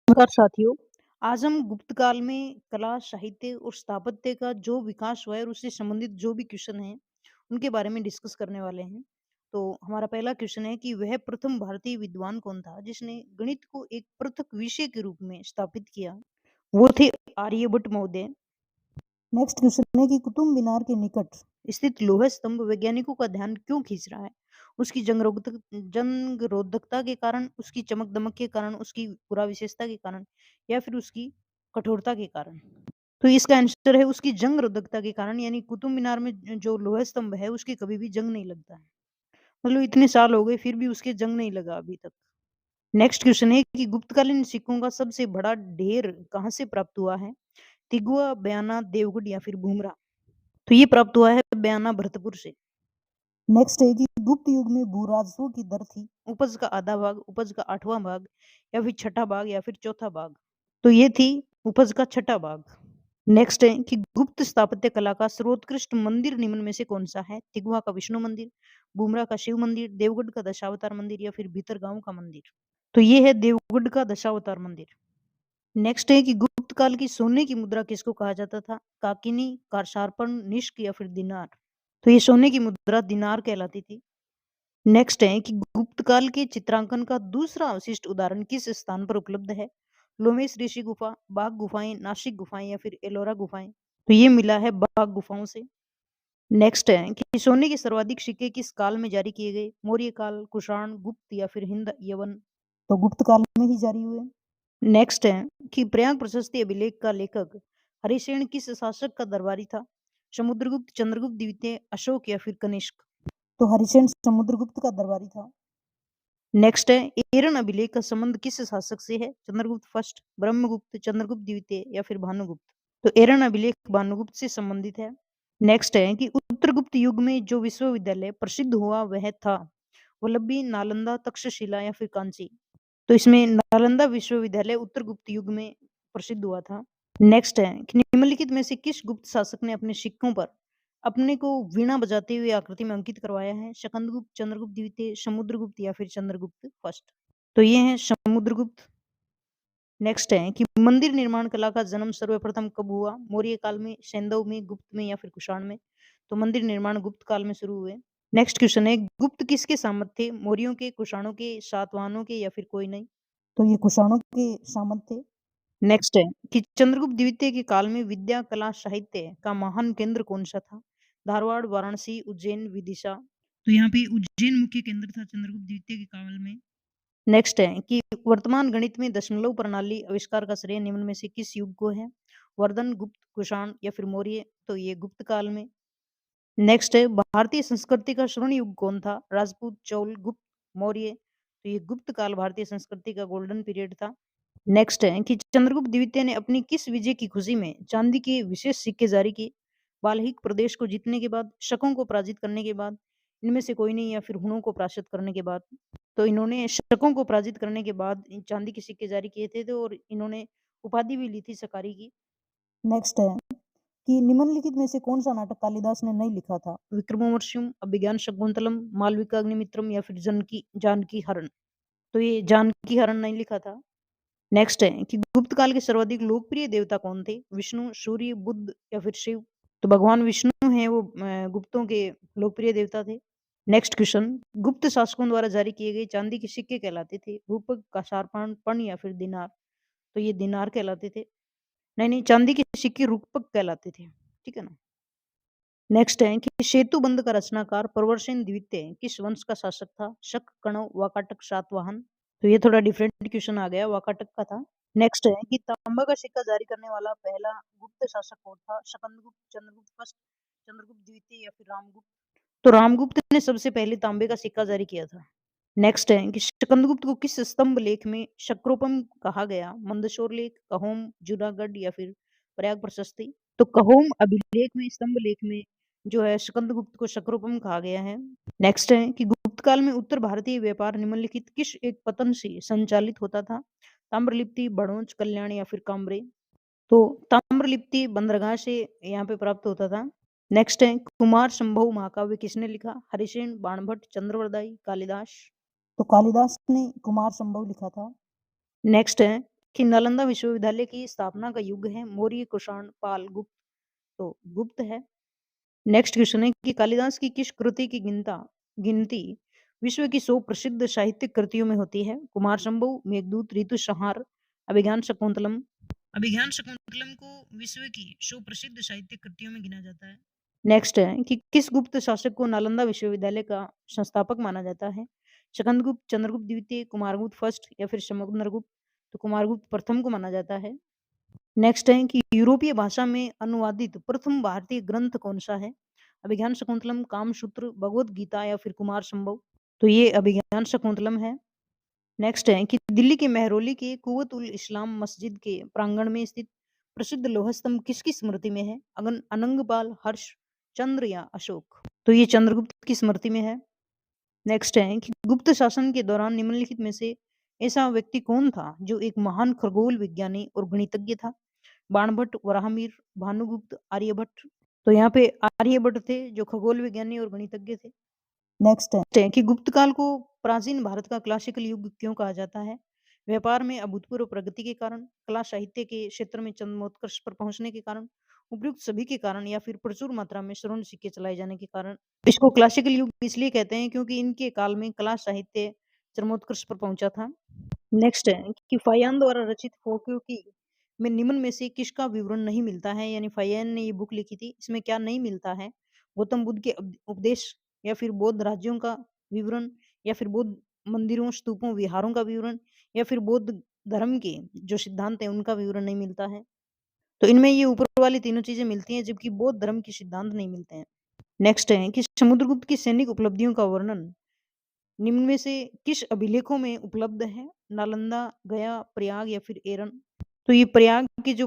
नमस्कार साथियों। आज हम गुप्त काल में कला, साहित्य और स्थापत्य का जो विकास हुआ है और उससे संबंधित जो भी क्वेश्चन हैं, उनके बारे में डिस्कस करने वाले हैं। तो हमारा पहला क्वेश्चन है कि वह प्रथम भारतीय विद्वान कौन था जिसने गणित को एक पृथक विषय के रूप में स्थापित किया? वो थे आर्यभट्ट महोदय। नेक्स्ट क्वेश्चन है कि कुतुब मीनार के निकट स्थित लौह स्तंभ वैज्ञानिकों का ध्यान क्यों खींच रहा है? उसकी जंग रोधकता के कारण, उसकी चमक दमक के कारण, उसकी पुरा विशेषता के कारण या फिर उसकी कठोरता के कारण? तो इसका आंसर है उसकी जंग रोधकता के कारण। यानी कुतुब मीनार में जो लोह स्तंभ है उसके कभी भी जंग नहीं लगता है। मतलब इतने साल हो गए फिर भी उसके जंग नहीं लगा अभी तक। नेक्स्ट क्वेश्चन है कि गुप्तकालीन सिक्कों का सबसे बड़ा ढेर कहाँ से प्राप्त हुआ है? तिगवा, बयाना, देवगढ़ या फिर भूमरा? तो ये प्राप्त हुआ है बयाना भरतपुर से। नेक्स्ट है कि गुप्त युग में भू राजस्व की दर थी उपज का आधा भाग, उपज का आठवां भाग या फिर छठा भाग या फिर चौथा भाग? तो ये थी उपज का छठा भाग। नेक्स्ट है कि गुप्त स्थापत्य कला का सर्वोत्कृष्ट मंदिर निम्न में से कौन सा है? तिगवा का विष्णु मंदिर, बुमरा का शिव मंदिर, देवगढ़ का दशावतार मंदिर या फिर भीतरगांव का मंदिर? तो ये है देवगढ़ का दशावतार मंदिर। नेक्स्ट है कि गुप्त काल की सोने की मुद्रा किसको कहा जाता था? काकिनी, कारशारपण, निष्क या फिर दिनार? तो ये सोने की मुद्रा दिनार कहलाती थी। नेक्स्ट है कि गुप्त काल के चित्रांकन का दूसरा अवशिष्ट उदाहरण किस स्थान पर उपलब्ध है? लोमेश ऋषि गुफा, बाघ गुफाएं, नासिक गुफाएं या फिर एलोरा गुफाएं? तो ये मिला है बाघ गुफाओं से। नेक्स्ट है कि सोने के सर्वाधिक सिक्के किस काल में जारी किए गए? मौर्य काल, कुषाण, गुप्त या फिर हिंद यवन? तो गुप्त काल में ही जारी हुए। नेक्स्ट है कि प्रयाग प्रशस्ति अभिलेख का लेखक हरिसेन किस शासक का दरबारी था? समुद्रगुप्त, चंद्रगुप्त द्वितीय, अशोक या फिर कनिष्क? तो हरिसेन समुद्रगुप्त का दरबारी था। नेक्स्ट है एरन अभिलेख का संबंध किस शासक से है? चंद्रगुप्त फर्स्ट, ब्रह्मगुप्त, चंद्रगुप्त द्वितीय या फिर भानुगुप्त? तो एरन अभिलेख भानुगुप्त से संबंधित है। नेक्स्ट है कि उत्तरगुप्त युग में जो विश्वविद्यालय प्रसिद्ध हुआ वह था वल्लभी, नालंदा, तक्षशिला या फिर कांची? तो इसमें नालंदा विश्वविद्यालय उत्तरगुप्त युग में प्रसिद्ध हुआ था। नेक्स्ट है कि निम्नलिखित में से किस गुप्त शासक ने अपने सिक्कों पर अपने को वीणा बजाते हुए आकृति में अंकित करवाया है? स्कंदगुप्त, चंद्रगुप्त द्वितीय, समुद्रगुप्त या फिर चंद्रगुप्त फर्स्ट? तो ये है समुद्रगुप्त। नेक्स्ट है कि मंदिर निर्माण कला का जन्म सर्वप्रथम कब हुआ? मौर्य काल में, सैंधव में, गुप्त में या फिर कुषाण में? तो मंदिर निर्माण गुप्त काल में शुरू हुए। नेक्स्ट क्वेश्चन है गुप्त किसके सामंत थे? मौर्यों के, कुषाणों के, सातवाहनों के या फिर कोई नहीं? तो ये कुषाणों के सामंत थे। नेक्स्ट है कि चंद्रगुप्त द्वितीय के काल में विद्या, कला, साहित्य का महान केंद्र कौन सा था? धारवाड़, वाराणसी, उज्जैन, विदिशा? तो यहाँ पे उज्जैन मुख्य केंद्र था चंद्रगुप्त द्वितीय के काल में। नेक्स्ट है कि वर्तमान गणित में दशमलव प्रणाली आविष्कार का श्रेय निम्न में से किस युग को है? वर्धन, गुप्त, कुषाण या फिर मौर्य? तो ये गुप्त काल में। नेक्स्ट है भारतीय संस्कृति का स्वर्ण युग कौन था? राजपूत, चौल, गुप्त, मौर्य? तो ये गुप्त काल भारतीय संस्कृति का गोल्डन पीरियड था। नेक्स्ट है कि चंद्रगुप्त द्वितीय ने अपनी किस विजय की खुशी में चांदी के विशेष सिक्के जारी किए? बाल्हिक प्रदेश को जीतने के बाद, शकों को पराजित करने के बाद, इनमें से कोई नहीं या फिर हुणों को पराजित करने के बाद? तो इन्होंने शकों को पराजित करने के बाद इन चांदी के सिक्के जारी किए थे और इन्होंने उपाधि भी ली थी सकारी की। नेक्स्ट है कि निम्नलिखित में से कौन सा नाटक कालिदास ने नहीं लिखा था? विक्रमोर्वशीयम, अभिज्ञान शाकुंतलम, मालविकाग्निमित्रम या फिर जानकी जानकी हरण? तो ये जानकी हरण नहीं लिखा था। नेक्स्ट है कि गुप्त काल के सर्वाधिक लोकप्रिय देवता कौन थे? विष्णु, सूर्य, बुध या फिर शिव? तो भगवान विष्णु हैं वो गुप्तों के लोकप्रिय देवता थे। नेक्स्ट क्वेश्चन गुप्त शासकों द्वारा जारी किए गए चांदी के सिक्के कहलाते थे रूपक, काशारपण, पण या फिर दिनार? तो ये दिनार कहलाते थे। नहीं, चांदी के सिक्के रूपक कहलाते थे। ठीक है ना? नेक्स्ट है कि सेतुबंध का रचनाकार प्रवरसेन द्वितीय किस वंश का शासक था? शक, कणव, वाकाटक, सातवाहन? तो ये थोड़ा डिफरेंट क्वेश्चन आ गया, वाकाटक का था। नेक्स्ट है कि तांबा का सिक्का जारी करने वाला पहला गुप्त शासक कौन था? स्कंदगुप्त, चंद्रगुप्त फर्स्ट, चंद्रगुप्त द्वितीय या फिर रामगुप्त? तो रामगुप्त ने सबसे पहले तांबे का सिक्का जारी किया था। नेक्स्ट है कि स्कंदगुप्त को किस स्तंभ लेख में शक्रोपम कहा गया? मंदसौर लेख, कहोम, जूनागढ़ या फिर प्रयाग प्रशस्ति? तो कहोम अभिलेख में, स्तंभ लेख में जो है स्कंदगुप्त को शक्रोपम कहा गया है। नेक्स्ट है कि गुप्त काल में उत्तर भारतीय व्यापार निम्नलिखित किस एक पतन से संचालित होता था? ताम्रलिप्ति, बड़ौच, कल्याण या फिर काम्बरे? तो ताम्रलिप्ति बंदरगाह से यहाँ पे प्राप्त होता था। नेक्स्ट है कुमार संभव महाकाव्य किसने लिखा? हरिसेन, बाणभट्ट, चंद्रवरदाई, कालिदास? तो कालिदास ने कुमार संभव लिखा था। नेक्स्ट है कि नालंदा विश्वविद्यालय की स्थापना का युग है मौर्य, कुषाण, पाल, गुप्त। तो गुप्त है। नेक्स्ट क्वेश्चन है कि कालिदास की किस कृति की गिनती विश्व की 100 प्रसिद्ध साहित्यिक कृतियों में होती है? कुमार संभव, मेघदूत, ऋतुसंहार, अभिज्ञान शाकुंतलम। अभिज्ञान शाकुंतलम को विश्व की 100 प्रसिद्ध साहित्यिक कृतियों में गिना जाता है। नेक्स्ट है कि किस गुप्त शासक को नालंदा विश्वविद्यालय का संस्थापक माना जाता है? स्कंदगुप्त, चंद्रगुप्त द्वितीय, कुमारगुप्त फर्स्ट या फिर समुद्रगुप्त? तो कुमारगुप्त प्रथम को माना जाता है। नेक्स्ट है कि यूरोपीय भाषा में अनुवादित प्रथम भारतीय ग्रंथ कौन-सा है? अभिज्ञान शाकुंतलम, कामसूत्र, भगवद गीता या फिर कुमार संभव? तो ये अभिज्ञान शाकुंतलम है। नेक्स्ट है कि दिल्ली के मेहरौली के कुव्वत उल इस्लाम मस्जिद के प्रांगण में स्थित प्रसिद्ध लौह स्तंभ किसकी स्मृति में है? अनंगपाल, हर्ष, चंद्र या अशोक? तो ये चंद्रगुप्त की स्मृति में है। नेक्स्ट है कि गुप्त शासन के दौरान निम्नलिखित में से ऐसा व्यक्ति कौन था जो एक महान खगोल विज्ञानी और गणितज्ञ था? बाणभट्ट, वराहमिहिर, भानुगुप्त, आर्यभट्ट। तो यहाँ पे आर्यभट्ट थे जो खगोल विज्ञानी और गणितज्ञ थे। नेक्स्ट है कि गुप्त काल को प्राचीन भारत का क्लासिकल युग क्यों कहा जाता है? व्यापार में अभूतपूर्व प्रगति के कारण, कला साहित्य के क्षेत्र में चरमोत्कर्ष पर पहुंचने के कारण, उपयुक्त सभी के कारण या फिर प्रचुर मात्रा में स्वर्ण सिक्के चलाए जाने के कारण। इसको क्लासिकल युग इसलिए कहते हैं क्योंकि इनके काल में कला साहित्य चरमोत्कर्ष पर पहुंचा था। नेक्स्ट है कि फायान द्वारा रचित फोक्यो की में निम्न में से किसका विवरण नहीं मिलता है? यानी फायान ने ये बुक लिखी थी, इसमें क्या नहीं मिलता है? गौतम बुद्ध के उपदेश या फिर बौद्ध राज्यों का विवरण या फिर बौद्ध मंदिरों, स्तूपों, विहारों का विवरण या फिर बौद्ध धर्म के जो सिद्धांत हैं उनका विवरण नहीं मिलता है। तो इनमें ये ऊपर वाली तीनों चीजें मिलती हैं जबकि बौद्ध धर्म के सिद्धांत नहीं मिलते हैं। नेक्स्ट है कि समुद्रगुप्त की सैनिक उपलब्धियों का वर्णन निम्न में से किस अभिलेखों में उपलब्ध है? नालंदा, गया, प्रयाग या फिर एरन? तो ये प्रयाग के जो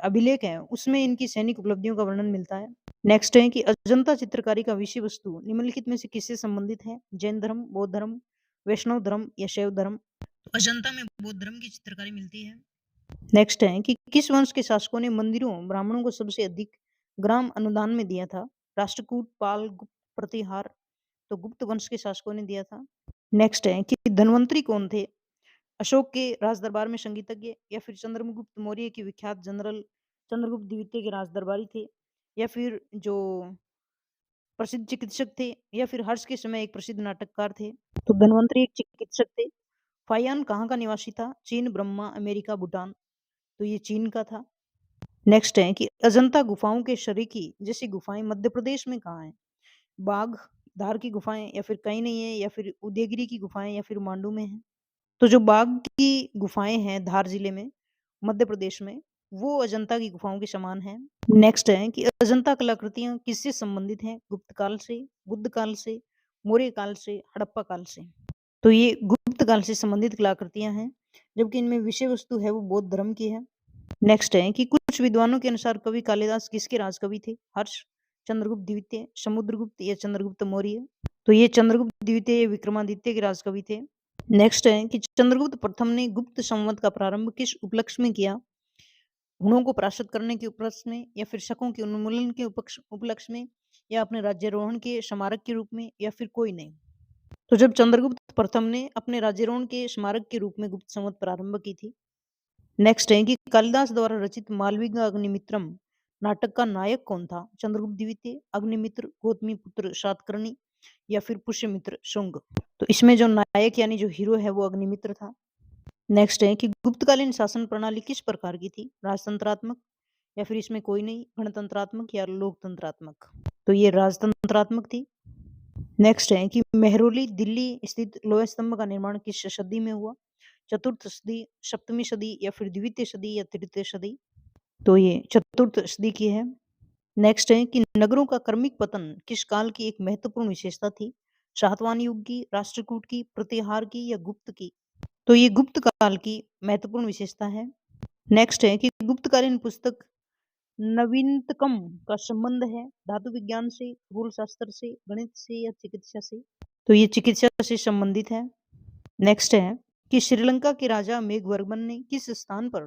अभिलेख है उसमें इनकी सैनिक उपलब्धियों का वर्णन मिलता है। नेक्स्ट है कि अजंता चित्रकारी का विषय वस्तु निम्नलिखित में से किससे संबंधित है? जैन धर्म, बौद्ध धर्म, वैष्णव धर्म या शैव धर्म? तो अजंता में बौद्ध धर्म की चित्रकारी मिलती है। नेक्स्ट है कि किस वंश के शासकों ने मंदिरों, ब्राह्मणों को सबसे अधिक ग्राम अनुदान में दिया था? राष्ट्रकूट, पाल, गुप्त, प्रतिहार? तो गुप्त वंश के शासकों ने दिया था। नेक्स्ट है कि धन्वंतरी कौन थे? अशोक के राजदरबार में संगीतज्ञ या फिर चंद्रगुप्त मौर्य के विख्यात जनरल चंद्रगुप्त द्वितीय के राजदरबारी थे या फिर जो प्रसिद्ध चिकित्सक थे या फिर हर्ष के समय एक प्रसिद्ध नाटककार थे? तो धन्वंतरी एक चिकित्सक थे। फायान कहाँ का निवासी था? चीन, ब्रह्मा, अमेरिका, भूटान? तो ये चीन का था। नेक्स्ट है कि अजंता गुफाओं के शरीकी जैसी गुफाएं मध्य प्रदेश में कहाँ है? बाघ, धार की गुफाएं या फिर कहीं नहीं है या फिर उदयगिरी की गुफाएं या फिर मांडू में है? तो जो बाघ की गुफाएं हैं धार जिले में, मध्य प्रदेश में, वो अजंता की गुफाओं के समान है। नेक्स्ट है कि अजंता कलाकृतियां किससे संबंधित हैं? गुप्त काल से, बुद्ध काल से, मौर्य काल से, हड़प्पा काल से? तो ये गुप्त काल से संबंधित कलाकृतियां हैं जबकि इनमें विषय वस्तु है वो बौद्ध धर्म की है। नेक्स्ट है कि कुछ विद्वानों के अनुसार कवि कालिदास किसके राजकवि थे? हर्ष, चंद्रगुप्त द्वितीय, समुद्रगुप्त या चंद्रगुप्त मौर्य? तो ये चंद्रगुप्त द्वितीय विक्रमादित्य के राजकवि थे। नेक्स्ट है कि चंद्रगुप्त प्रथम ने गुप्त संवत का प्रारंभ किस उपलक्ष्य में किया? हुणों को परास्त करने के उपलक्ष्य में या फिर शकों के उन्मूलन के उपलक्ष्य में या अपने राज्यारोहण के स्मारक के रूप में या फिर कोई नहीं? तो जब चंद्रगुप्त प्रथम ने अपने राज्यारोहण के स्मारक के रूप में गुप्त संवत प्रारंभ की थी। नेक्स्ट है कि कालिदास द्वारा रचित मालविका अग्निमित्रम नाटक का नायक कौन था? चंद्रगुप्त द्वितीय, अग्निमित्र, गौतमी पुत्र सातकर्णी या फिर पुष्यमित्र शुंग? तो इसमें जो नायक यानी जो हीरो है वो अग्निमित्र था। नेक्स्ट है कि गुप्तकालीन शासन प्रणाली किस प्रकार की थी? राजतंत्रात्मक या फिर इसमें कोई नहीं, गणतंत्रात्मक या लोकतंत्रात्मक? तो ये राजतंत्रात्मक थी। नेक्स्ट है कि मेहरौली दिल्ली स्थित लोह स्तंभ का निर्माण किस सदी में हुआ? चतुर्थ सदी, सप्तमी सदी या फिर द्वितीय सदी या तृतीय सदी? तो ये चतुर्थ सदी की है। नेक्स्ट है कि नगरों का क्रमिक पतन किस काल की एक महत्वपूर्ण विशेषता थी? सातवाहन युग की, राष्ट्रकूट की, प्रतिहार की या गुप्त की? तो ये गुप्त काल की महत्वपूर्ण विशेषता है। नेक्स्ट है कि गुप्तकालीन पुस्तक नवीनतम का संबंध है धातु विज्ञान से, खगोल शास्त्र से, गणित से या चिकित्सा से? तो ये चिकित्सा से संबंधित है। नेक्स्ट है कि श्रीलंका के राजा मेघवर्मन ने किस स्थान पर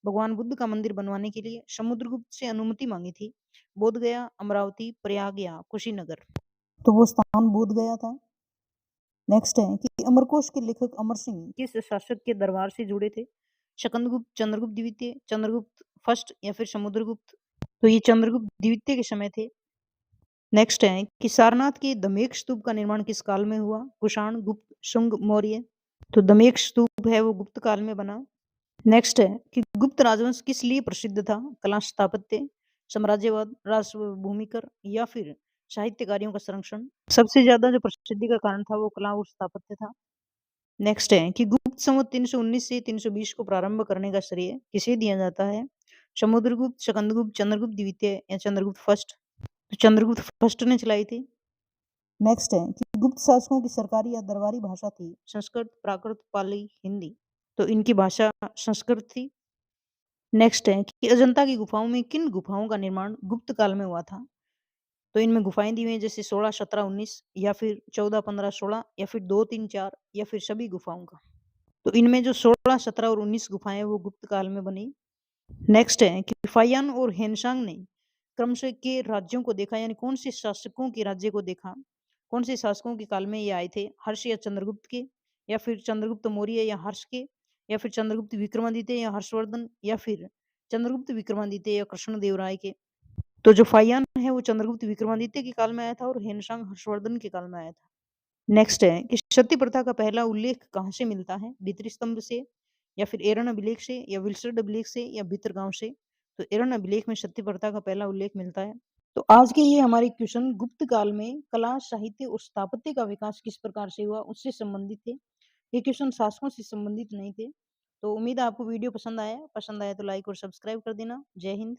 भगवान बुद्ध का मंदिर बनवाने के लिए समुद्रगुप्त से अनुमति मांगी थी? बोध गया, अमरावती, प्रयाग या कुशीनगर? तो वो स्थान बोध गया था। नेक्स्ट है कि अमरकोश के लेखक अमर सिंह किस शासक के दरबार से जुड़े थे? शकंदगुप्त, चंद्रगुप्त द्वितीय, चंद्रगुप्त फर्स्ट या फिर समुद्रगुप्त। तो ये चंद्रगुप्त द्वितीय के समय थे। नेक्स्ट है कि सारनाथ के दमेक स्तूप का निर्माण किस काल में हुआ? कुषाण, गुप्त, शुंग, मौर्य। तो दमेक स्तूप है वो गुप्त काल में बना। नेक्स्ट है कि गुप्त राजवंश किस लिए प्रसिद्ध था? कला, स्थापत्य, साम्राज्यवाद, राष्ट्र भूमिकर या फिर साहित्य कार्यों का संरक्षण। सबसे ज्यादा जो प्रसिद्धि का कारण था वो कला और स्थापत्य था। नेक्स्ट है कि गुप्त संवत 319 से 320 को प्रारंभ करने का श्रेय किसे दिया जाता है? समुद्रगुप्त, शकंदगुप्त, चंद्रगुप्त द्वितीय या चंद्रगुप्त फर्स्ट। तो चंद्रगुप्त फर्स्ट ने चलाई थी। नेक्स्ट है कि गुप्त शासकों की सरकारी या दरबारी भाषा थी संस्कृत, प्राकृत, पाली, हिंदी। तो इनकी भाषा संस्कृत थी। नेक्स्ट है कि अजंता की गुफाओं में किन गुफाओं का निर्माण गुप्त काल में हुआ था? तो इनमें गुफाएं दी हुई हैं जैसे 16, 17, 19 या फिर 14, 15, 16 या फिर 2, 3, 4 या फिर सभी गुफाओं का। तो इनमें जो 16, 17 और 19 गुफाएं हैं वो गुप्त काल में बनी। नेक्स्ट है कि फाहियान और हेनसांग ने क्रमशः के राज्यों को देखा, यानी कौन से शासकों के राज्य को देखा? कौन से शासकों के काल में ये आए थे? हर्ष या चंद्रगुप्त के, या फिर चंद्रगुप्त मौर्य या हर्ष के, या फिर चंद्रगुप्त विक्रमादित्य या हर्षवर्धन, या फिर चंद्रगुप्त विक्रमादित्य या कृष्णदेव राय के। तो जो फाहियान है वो चंद्रगुप्त विक्रमादित्य के काल में आया था और हेनसांग हर्षवर्धन के काल में आया था। नेक्स्ट है कि सती प्रथा का पहला उल्लेख कहाँ से मिलता है? भित्री स्तंभ से या फिर एरन अभिलेख से या विल्सड अभिलेख से या भितरगांव से। तो एरन अभिलेख में सती प्रथा का पहला उल्लेख मिलता है। तो आज के ये हमारे क्वेश्चन गुप्त काल में कला, साहित्य और स्थापत्य का विकास किस प्रकार से हुआ उससे संबंधित थे। ये क्वेश्चन शासकों से संबंधित नहीं थे। तो उम्मीद है आपको वीडियो पसंद आया तो लाइक और सब्सक्राइब कर देना। जय हिंद।